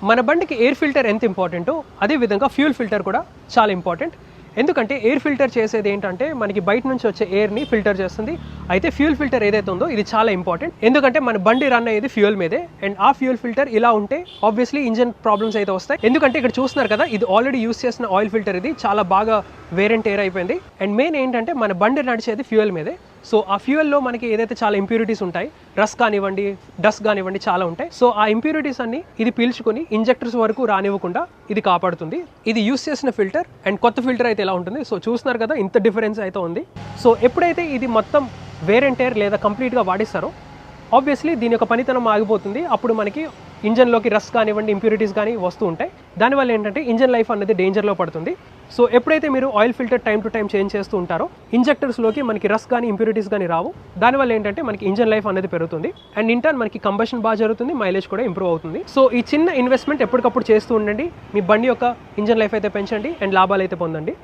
మన బండికి air filter ఎంత ఇంపార్టెంటో అదే విధంగా ఫ్యూయల్ ఫిల్టర్ కూడా చాలా ఇంపార్టెంట్. ఎందుకంటే ఎయిర్ ఫిల్టర్ చేసేది ఏంటంటే మనకి బయట నుంచి వచ్చే ఎయిర్ని ఫిల్టర్ చేస్తుంది. అయితే ఫ్యూయల్ ఫిల్టర్ ఏదైతే ఉందో ఇది చాలా ఇంపార్టెంట్. ఎందుకంటే మన బండి రన్ అయ్యేది ఫ్యూయల్ మీదే. అండ్ ఆ ఫ్యూయల్ ఫిల్టర్ ఇలా ఉంటే ఆబ్వియస్లీ ఇంజన్ ప్రాబ్లమ్స్ అయితే వస్తాయి. ఎందుకంటే ఇక్కడ చూస్తున్నారు కదా, ఇది ఆల్రెడీ యూస్ చేసిన ఆయిల్ ఫిల్టర్, ఇది చాలా బాగా వేర్ అండ్ టేర్ అయిపోయింది. అండ్ మెయిన్ ఏంటంటే మన బండి నడిచేది ఫ్యూయల్ మీదే. సో ఆ ఫ్యూయల్లో మనకి ఏదైతే చాలా ఇంప్యూరిటీస్ ఉంటాయి, రస్ కానివ్వండి, డస్ట్ కానివ్వండి, చాలా ఉంటాయి. సో ఆ ఇంప్యూరిటీస్ అన్ని ఇది పీల్చుకొని ఇంజెక్టర్స్ వరకు రానివ్వకుండా ఇది కాపాడుతుంది. ఇది యూస్ చేసిన ఫిల్టర్ అండ్ కొత్త ఫిల్టర్ అయితే ఇలా ఉంటుంది. సో చూస్తున్నారు కదా, ఇంత డిఫరెన్స్ అయితే ఉంది. సో ఎప్పుడైతే ఇది మొత్తం వేర్ అండ్ టేర్ లేదా కంప్లీట్గా వాడిస్తారో ఆబ్వియస్లీ దీని యొక్క పనితనం ఆగిపోతుంది. అప్పుడు మనకి ఇంజన్లోకి రస్ కానివ్వండి, ఇంప్యూరిటీస్ కానీ వస్తూ ఉంటాయి. దానివల్ల ఏంటంటే ఇంజన్ లైఫ్ అనేది డేంజర్లో పడుతుంది. సో ఎప్పుడైతే మీరు oil filter time to time change చేస్తూ ఉంటారో ఇంజెక్టర్స్లోకి మనకి రస్ కానీ ఇంప్యూరిటీస్ కానీ రావు. దానివల్ల ఏంటంటే మనకి ఇంజన్ లైఫ్ అనేది పెరుగుతుంది. అండ్ ఇంటర్న్ మనకి కంబషన్ బాగా జరుగుతుంది, మైలేజ్ కూడా ఇంప్రూవ్ అవుతుంది. సో ఈ చిన్న ఇన్వెస్ట్మెంట్ ఎప్పటికప్పుడు చేస్తూ ఉండండి. మీ బండి యొక్క ఇంజన్ లైఫ్ అయితే పెంచండి అండ్ లాభాలు అయితే పొందండి.